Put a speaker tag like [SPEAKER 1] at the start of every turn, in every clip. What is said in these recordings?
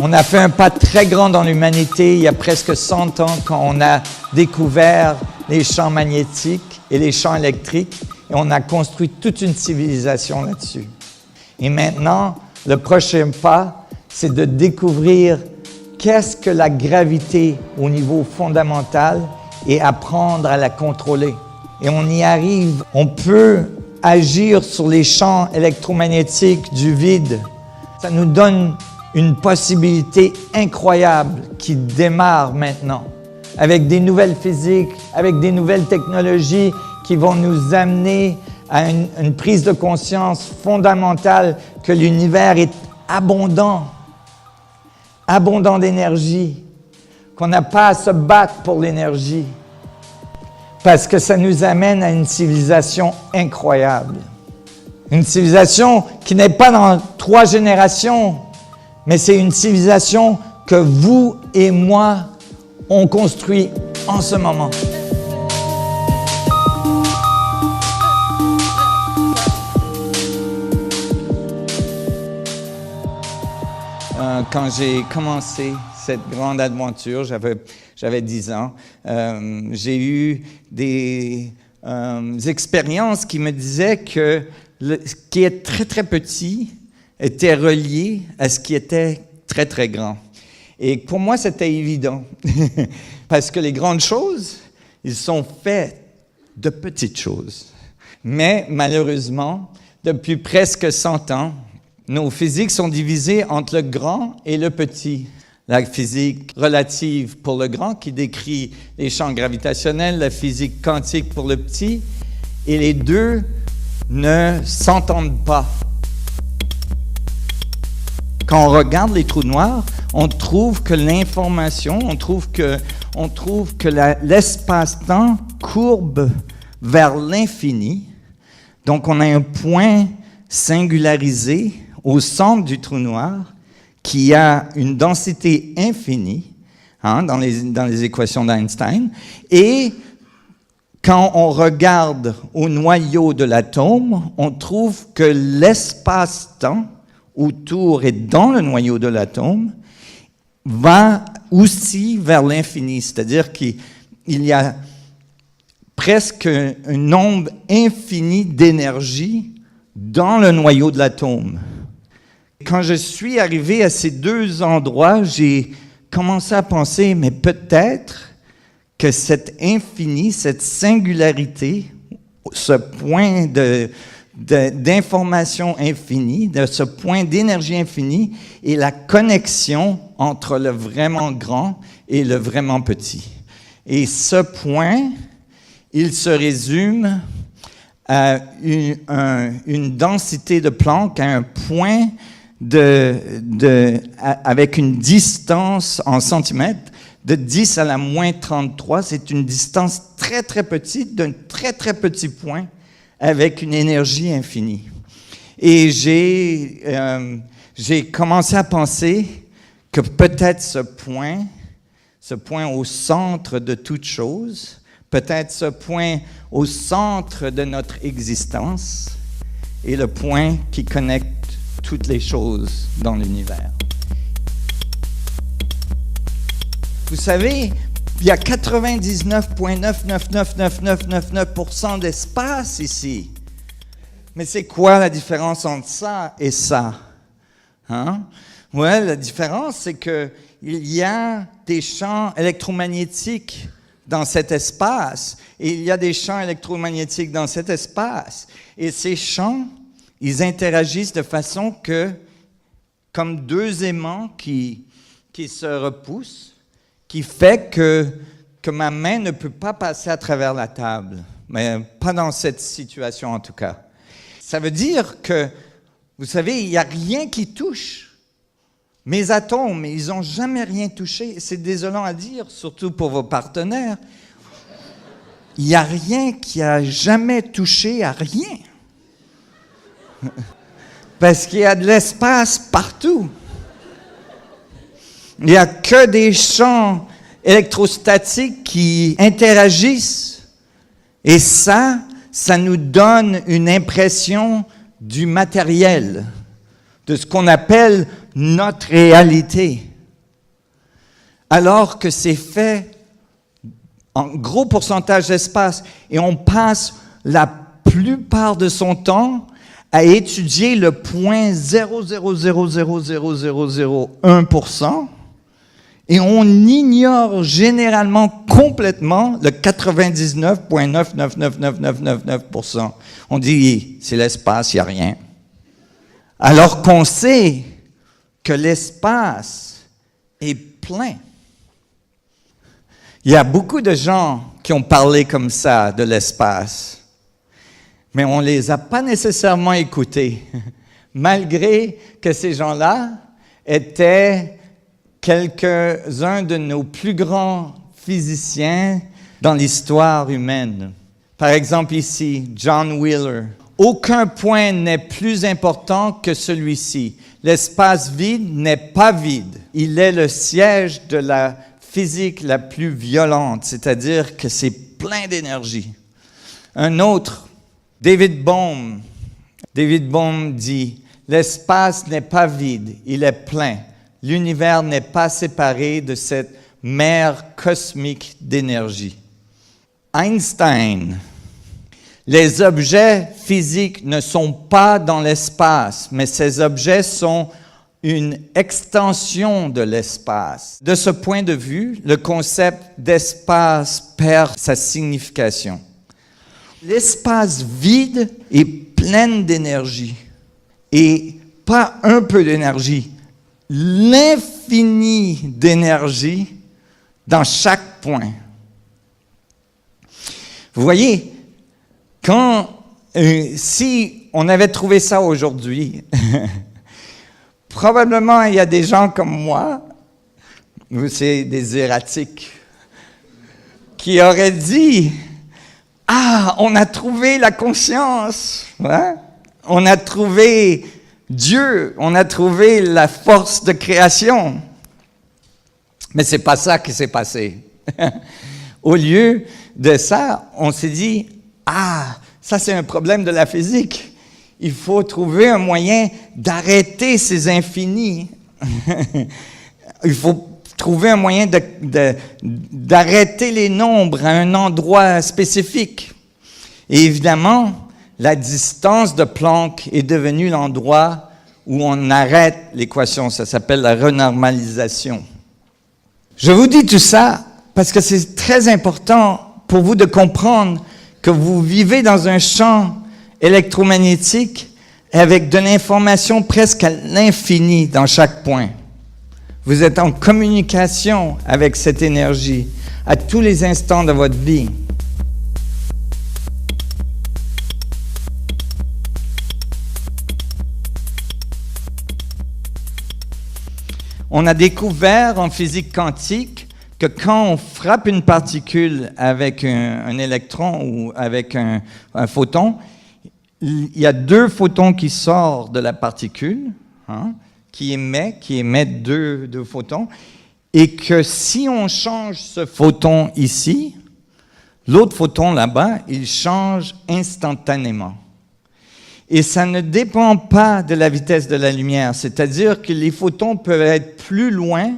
[SPEAKER 1] On a fait un pas très grand dans l'humanité il y a presque 100 ans quand on a découvert les champs magnétiques et les champs électriques et on a construit toute une civilisation là-dessus. Et maintenant, le prochain pas, c'est de découvrir qu'est-ce que la gravité au niveau fondamental et apprendre à la contrôler. Et on y arrive. On peut agir sur les champs électromagnétiques du vide. Ça nous donne une possibilité incroyable qui démarre maintenant, avec des nouvelles physiques, avec des nouvelles technologies qui vont nous amener à une prise de conscience fondamentale que l'univers est abondant d'énergie, qu'on n'a pas à se battre pour l'énergie, parce que ça nous amène à une civilisation incroyable. Une civilisation qui n'est pas dans 3 générations, mais c'est une civilisation que vous et moi, on construit en ce moment. Quand j'ai commencé cette grande aventure, j'avais 10 ans, j'ai eu des expériences qui me disaient que ce qui est très, très petit était relié à ce qui était très, très grand. Et pour moi, c'était évident, parce que les grandes choses, ils sont faits de petites choses. Mais malheureusement, depuis presque 100 ans, nos physiques sont divisées entre le grand et le petit. La physique relative pour le grand, qui décrit les champs gravitationnels, la physique quantique pour le petit, et les deux ne s'entendent pas. Quand on regarde les trous noirs, on trouve que l'information, on trouve que l'espace-temps courbe vers l'infini. Donc, on a un point singularisé au centre du trou noir qui a une densité infinie dans les équations d'Einstein. Et quand on regarde au noyau de l'atome, on trouve que l'espace-temps autour et dans le noyau de l'atome va aussi vers l'infini, c'est-à-dire qu'il y a presque un nombre infini d'énergie dans le noyau de l'atome. Quand je suis arrivé à ces 2 endroits, j'ai commencé à penser, mais peut-être que cet infini, cette singularité, ce point d'information infinie, de ce point d'énergie infinie, est la connexion entre le vraiment grand et le vraiment petit. Et ce point, il se résume à une densité de Planck, à un point avec une distance en centimètres de 10 à la moins 33. C'est une distance très, très petite, d'un très, très petit point, avec une énergie infinie. Et j'ai commencé à penser que peut-être ce point au centre de toute chose, peut-être ce point au centre de notre existence, est le point qui connecte toutes les choses dans l'univers. Vous savez, il y a 99,9999999% d'espace ici. Mais c'est quoi la différence entre ça et ça? Ouais, la différence, c'est qu'il y a des champs électromagnétiques dans cet espace, et il y a des champs électromagnétiques dans cet espace. Et ces champs, ils interagissent de façon que, comme 2 aimants qui se repoussent, qui fait que ma main ne peut pas passer à travers la table. Mais pas dans cette situation, en tout cas. Ça veut dire que, vous savez, il n'y a rien qui touche. Mes atomes, ils n'ont jamais rien touché. C'est désolant à dire, surtout pour vos partenaires. Il n'y a rien qui a jamais touché à rien. Parce qu'il y a de l'espace partout. Il n'y a que des champs électrostatiques qui interagissent. Et ça nous donne une impression du matériel, de ce qu'on appelle notre réalité. alors que c'est fait en gros pourcentage d'espace, et on passe la plupart de son temps à étudier le 0,0000001%, et on ignore généralement complètement le 99,9999999%. On dit, c'est l'espace, il n'y a rien. Alors qu'on sait que l'espace est plein. Il y a beaucoup de gens qui ont parlé comme ça de l'espace, mais on ne les a pas nécessairement écoutés, malgré que ces gens-là étaient quelques-uns de nos plus grands physiciens dans l'histoire humaine. Par exemple ici, John Wheeler. Aucun point n'est plus important que celui-ci. L'espace vide n'est pas vide. Il est le siège de la physique la plus violente, c'est-à-dire que c'est plein d'énergie. Un autre, David Bohm. David Bohm dit, l'espace n'est pas vide, il est plein. L'univers n'est pas séparé de cette mer cosmique d'énergie. Einstein. Les objets physiques ne sont pas dans l'espace, mais ces objets sont une extension de l'espace. De ce point de vue, le concept d'espace perd sa signification. L'espace vide est plein d'énergie, et pas un peu d'énergie, l'infini d'énergie dans chaque point. Vous voyez, si on avait trouvé ça aujourd'hui, probablement il y a des gens comme moi, ou c'est des erratiques, qui auraient dit, « Ah, on a trouvé la conscience, hein? On a trouvé Dieu, on a trouvé la force de création. » Mais c'est pas ça qui s'est passé. Au lieu de ça, on s'est dit, « Ah, ça c'est un problème de la physique. Il faut trouver un moyen d'arrêter ces infinis. Il faut trouver un moyen d'arrêter les nombres à un endroit spécifique. » Et évidemment, la distance de Planck est devenue l'endroit où on arrête l'équation. Ça s'appelle la renormalisation. Je vous dis tout ça parce que c'est très important pour vous de comprendre que vous vivez dans un champ électromagnétique avec de l'information presque à l'infini dans chaque point. Vous êtes en communication avec cette énergie à tous les instants de votre vie. On a découvert en physique quantique que quand on frappe une particule avec un électron ou avec un photon, il y a deux photons qui sortent de la particule, hein, qui émettent deux photons, et que si on change ce photon ici, l'autre photon là-bas, il change instantanément. Et ça ne dépend pas de la vitesse de la lumière, c'est-à-dire que les photons peuvent être plus loin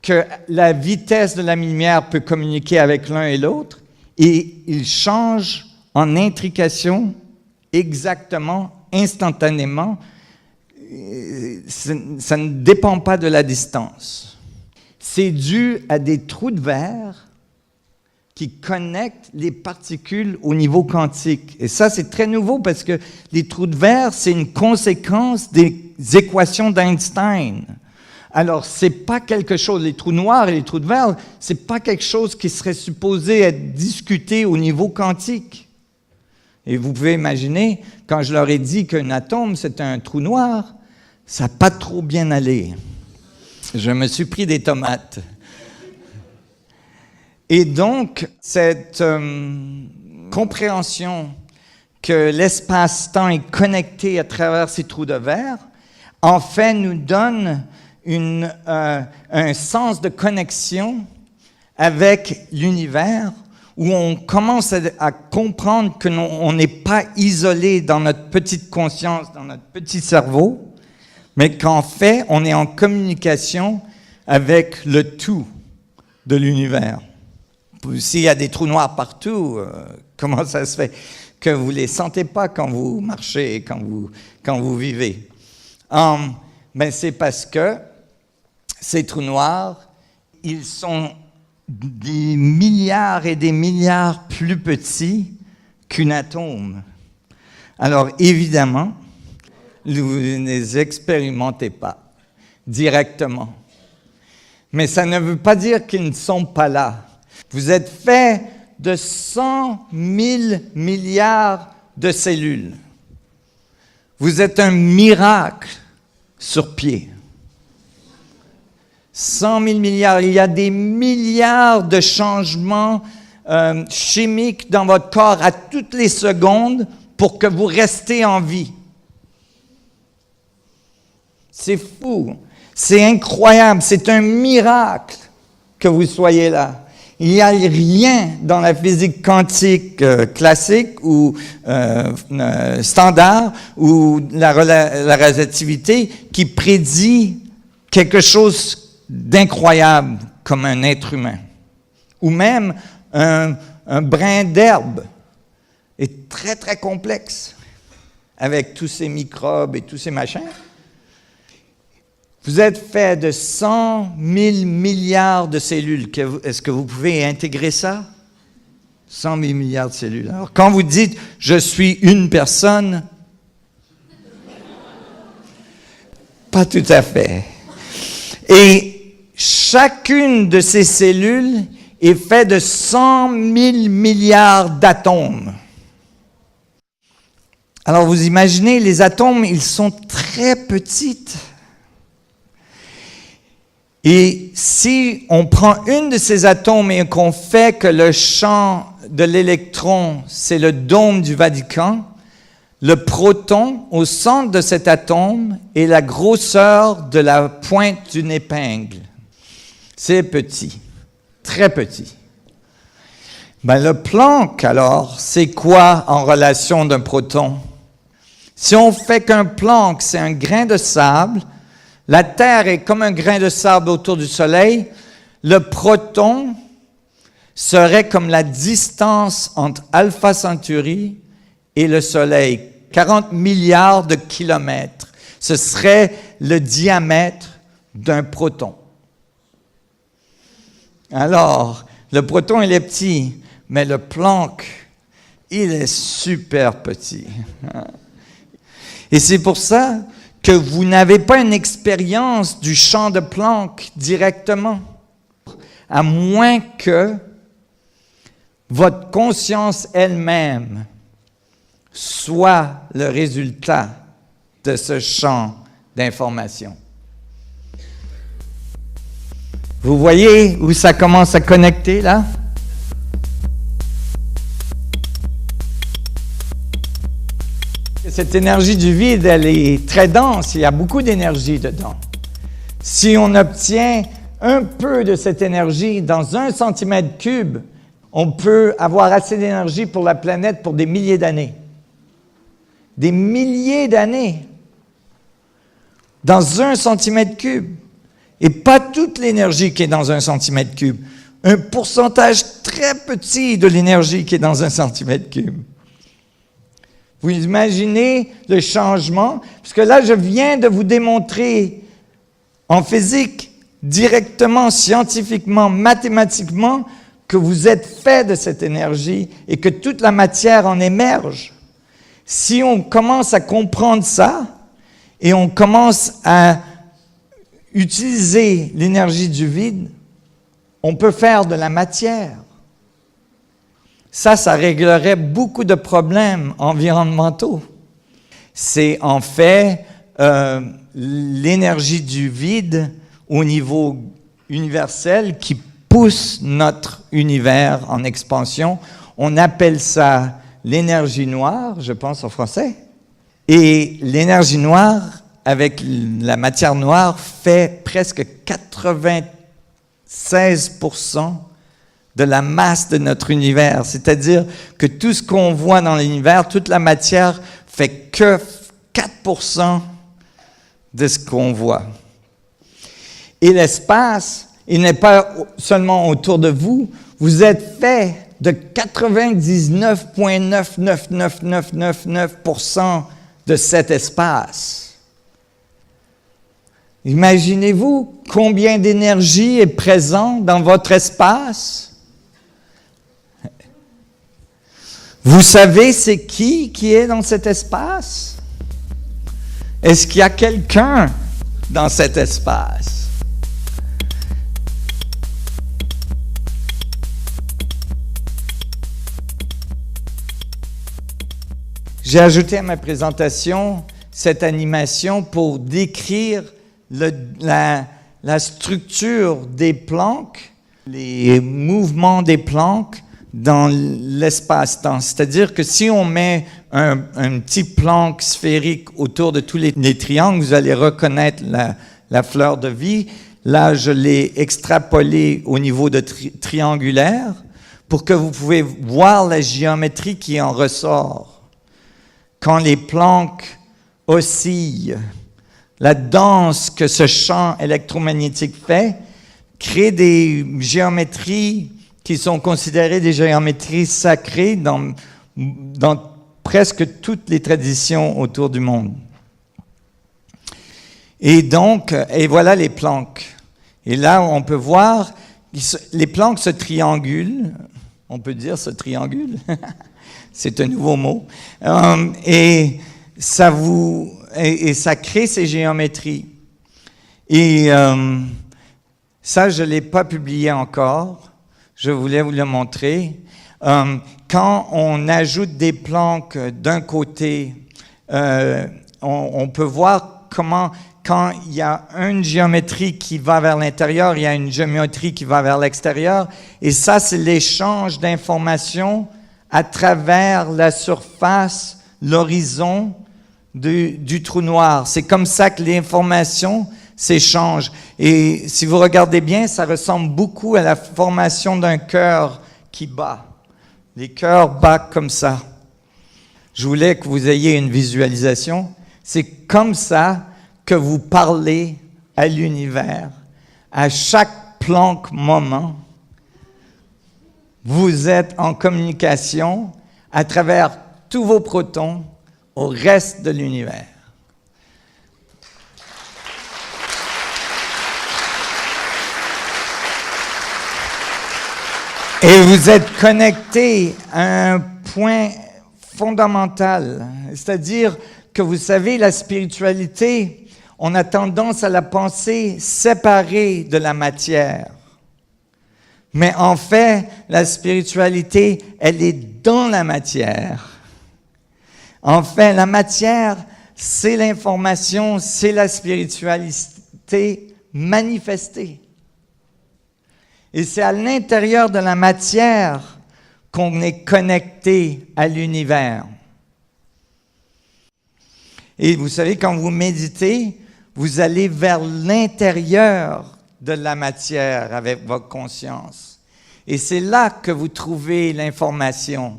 [SPEAKER 1] que la vitesse de la lumière peut communiquer avec l'un et l'autre, et ils changent en intrication exactement, instantanément. Ça ne dépend pas de la distance. C'est dû à des trous de verre qui connectent les particules au niveau quantique. Et ça, c'est très nouveau parce que les trous de verre, c'est une conséquence des équations d'Einstein. Alors, c'est pas quelque chose, les trous noirs et les trous de verre, c'est pas quelque chose qui serait supposé être discuté au niveau quantique. Et vous pouvez imaginer, quand je leur ai dit qu'un atome, c'est un trou noir, ça n'a pas trop bien allé. Je me suis pris des tomates. Et donc, cette compréhension que l'espace-temps est connecté à travers ces trous de verre, en fait, nous donne un sens de connexion avec l'univers, où on commence à comprendre qu'on n'est pas isolé dans notre petite conscience, dans notre petit cerveau, mais qu'en fait, on est en communication avec le tout de l'univers. S'il y a des trous noirs partout, comment ça se fait que vous ne les sentez pas quand vous marchez, quand vous vivez? Ben c'est parce que ces trous noirs, ils sont des milliards et des milliards plus petits qu'un atome. Alors évidemment, vous ne les expérimentez pas directement. Mais ça ne veut pas dire qu'ils ne sont pas là. Vous êtes fait de 100 000 milliards de cellules. Vous êtes un miracle sur pied. 100 000 milliards, il y a des milliards de changements chimiques dans votre corps à toutes les secondes pour que vous restiez en vie. C'est fou, c'est incroyable, c'est un miracle que vous soyez là. Il n'y a rien dans la physique quantique classique ou standard ou la relativité qui prédit quelque chose d'incroyable comme un être humain. Ou même un brin d'herbe est très, très complexe avec tous ces microbes et tous ces machins. Vous êtes fait de 100 000 milliards de cellules. Est-ce que vous pouvez intégrer ça? 100 000 milliards de cellules. Alors, quand vous dites « je suis une personne », pas tout à fait. Et chacune de ces cellules est faite de 100 000 milliards d'atomes. Alors, vous imaginez, les atomes, ils sont très petits. Et si on prend une de ces atomes et qu'on fait que le champ de l'électron, c'est le dôme du Vatican, le proton au centre de cet atome est la grosseur de la pointe d'une épingle. C'est petit, très petit. Ben, le Planck, alors, c'est quoi en relation d'un proton? Si on fait qu'un Planck, c'est un grain de sable, la Terre est comme un grain de sable autour du Soleil. Le proton serait comme la distance entre Alpha Centauri et le Soleil, 40 milliards de kilomètres. Ce serait le diamètre d'un proton. Alors, le proton, il est petit, mais le Planck, il est super petit. Et c'est pour ça que vous n'avez pas une expérience du champ de Planck directement, à moins que votre conscience elle-même soit le résultat de ce champ d'information. Vous voyez où ça commence à connecter, là? Cette énergie du vide, elle est très dense, il y a beaucoup d'énergie dedans. Si on obtient un peu de cette énergie dans 1 centimètre cube, on peut avoir assez d'énergie pour la planète pour des milliers d'années. Des milliers d'années dans 1 centimètre cube. Et pas toute l'énergie qui est dans 1 centimètre cube. Un pourcentage très petit de l'énergie qui est dans 1 centimètre cube. Vous imaginez le changement? Parce que là, je viens de vous démontrer en physique, directement, scientifiquement, mathématiquement, que vous êtes fait de cette énergie et que toute la matière en émerge. Si on commence à comprendre ça et on commence à utiliser l'énergie du vide, on peut faire de la matière. Ça réglerait beaucoup de problèmes environnementaux. C'est en fait l'énergie du vide au niveau universel qui pousse notre univers en expansion. On appelle ça l'énergie noire, je pense en français. Et l'énergie noire, avec la matière noire, fait presque 96% de la masse de notre univers. C'est-à-dire que tout ce qu'on voit dans l'univers, toute la matière, fait que 4% de ce qu'on voit. Et l'espace, il n'est pas seulement autour de vous, vous êtes fait de 99,99999% de cet espace. Imaginez-vous combien d'énergie est présente dans votre espace. Vous savez c'est qui est dans cet espace? Est-ce qu'il y a quelqu'un dans cet espace? J'ai ajouté à ma présentation cette animation pour décrire la structure des Plancks, les mouvements des Plancks dans l'espace-temps. C'est-à-dire que si on met un petit Planck sphérique autour de tous les triangles, vous allez reconnaître la fleur de vie. Là, je l'ai extrapolé au niveau de triangulaire pour que vous pouvez voir la géométrie qui en ressort. Quand les Plancks oscillent, la danse que ce champ électromagnétique fait crée des géométries qui sont considérées des géométries sacrées dans presque toutes les traditions autour du monde. Et donc, et voilà les Plancks. Et là, on peut voir, les Plancks se triangulent, on peut dire se triangulent, c'est un nouveau mot, et ça crée ces géométries. Et ça, je ne l'ai pas publié encore, je voulais vous le montrer. Quand on ajoute des Plancks d'un côté, on peut voir comment, quand il y a une géométrie qui va vers l'intérieur, il y a une géométrie qui va vers l'extérieur, et ça, c'est l'échange d'informations à travers la surface, l'horizon du trou noir. C'est comme ça que l'information s'échange. Et si vous regardez bien, ça ressemble beaucoup à la formation d'un cœur qui bat. Les cœurs battent comme ça. Je voulais que vous ayez une visualisation. C'est comme ça que vous parlez à l'univers. À chaque Planck moment, vous êtes en communication à travers tous vos protons au reste de l'univers. Et vous êtes connecté à un point fondamental, c'est-à-dire que vous savez, la spiritualité, on a tendance à la penser séparée de la matière. Mais en fait, la spiritualité, elle est dans la matière. En fait, la matière, c'est l'information, c'est la spiritualité manifestée. Et c'est à l'intérieur de la matière qu'on est connecté à l'univers. Et vous savez, quand vous méditez, vous allez vers l'intérieur de la matière avec votre conscience. Et c'est là que vous trouvez l'information.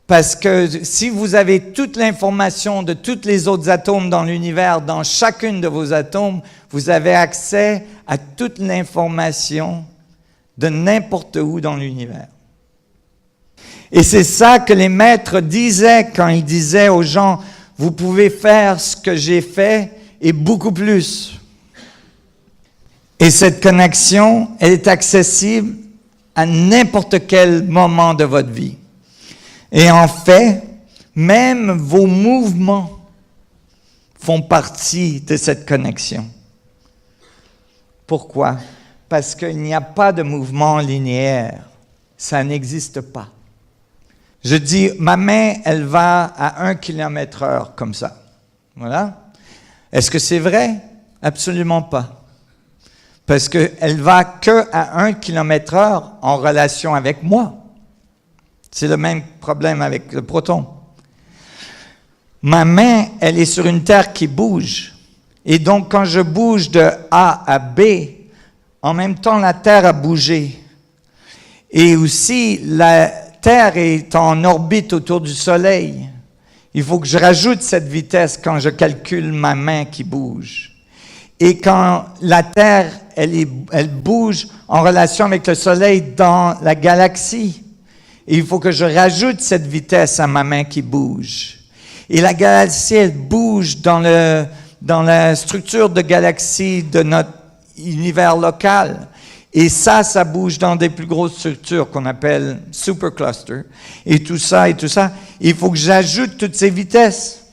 [SPEAKER 1] Parce que si vous avez toute l'information de tous les autres atomes dans l'univers, dans chacune de vos atomes, vous avez accès à toute l'information de n'importe où dans l'univers. Et c'est ça que les maîtres disaient quand ils disaient aux gens, vous pouvez faire ce que j'ai fait et beaucoup plus. Et cette connexion, elle est accessible à n'importe quel moment de votre vie. Et en fait, même vos mouvements font partie de cette connexion. Pourquoi? Parce qu'il n'y a pas de mouvement linéaire. Ça n'existe pas. Je dis, ma main, elle va à 1 km/h comme ça. Voilà. Est-ce que c'est vrai? Absolument pas. Parce qu'elle va que à 1 km/h en relation avec moi. C'est le même problème avec le proton. Ma main, elle est sur une terre qui bouge. Et donc, quand je bouge de A à B, en même temps, la terre a bougé. Et aussi, la Terre est en orbite autour du Soleil. Il faut que je rajoute cette vitesse quand je calcule ma main qui bouge. Et quand la Terre, elle bouge en relation avec le Soleil dans la galaxie, et il faut que je rajoute cette vitesse à ma main qui bouge. Et la galaxie, elle bouge dans la structure de galaxie de notre univers local. Et ça bouge dans des plus grosses structures qu'on appelle superclusters. Et tout ça. Il faut que j'ajoute toutes ces vitesses.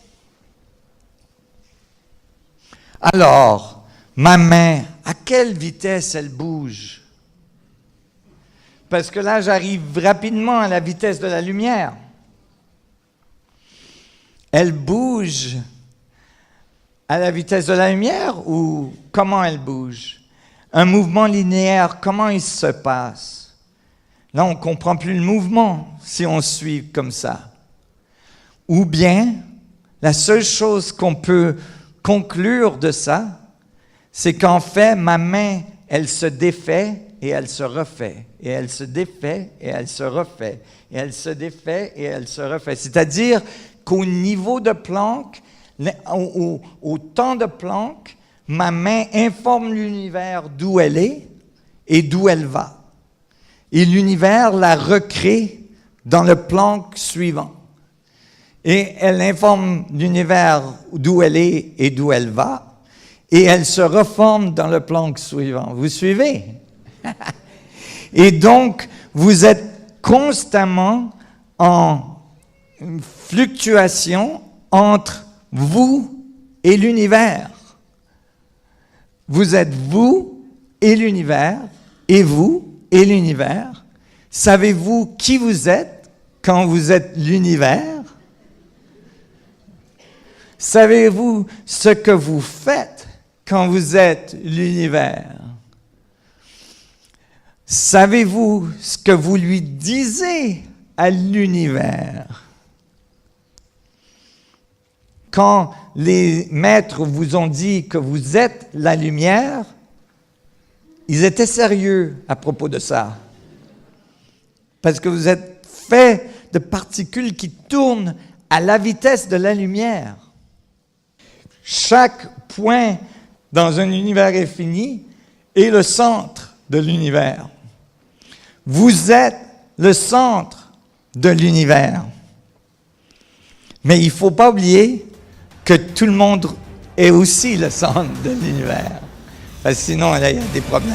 [SPEAKER 1] Alors, ma main, à quelle vitesse elle bouge? Parce que là, j'arrive rapidement à la vitesse de la lumière. Elle bouge à la vitesse de la lumière ou comment elle bouge? Un mouvement linéaire, comment il se passe? Là, on ne comprend plus le mouvement si on suit comme ça. Ou bien, la seule chose qu'on peut conclure de ça, c'est qu'en fait, ma main, elle se défait et elle se refait. Et elle se défait et elle se refait. Et elle se défait et elle se refait. C'est-à-dire qu'au niveau de Planck, au temps de Planck, ma main informe l'univers d'où elle est et d'où elle va. Et l'univers la recrée dans le Planck suivant. Et elle informe l'univers d'où elle est et d'où elle va. Et elle se reforme dans le Planck suivant. Vous suivez? Et donc, vous êtes constamment en fluctuation entre vous et l'univers. Vous êtes vous et l'univers, et vous et l'univers. Savez-vous qui vous êtes quand vous êtes l'univers? Savez-vous ce que vous faites quand vous êtes l'univers? Savez-vous ce que vous lui disiez à l'univers? Quand les maîtres vous ont dit que vous êtes la lumière, ils étaient sérieux à propos de ça. Parce que vous êtes fait de particules qui tournent à la vitesse de la lumière. Chaque point dans un univers infini est le centre de l'univers. Vous êtes le centre de l'univers. Mais il ne faut pas oublier que tout le monde est aussi le centre de l'univers. Parce que sinon, là, il y a des problèmes.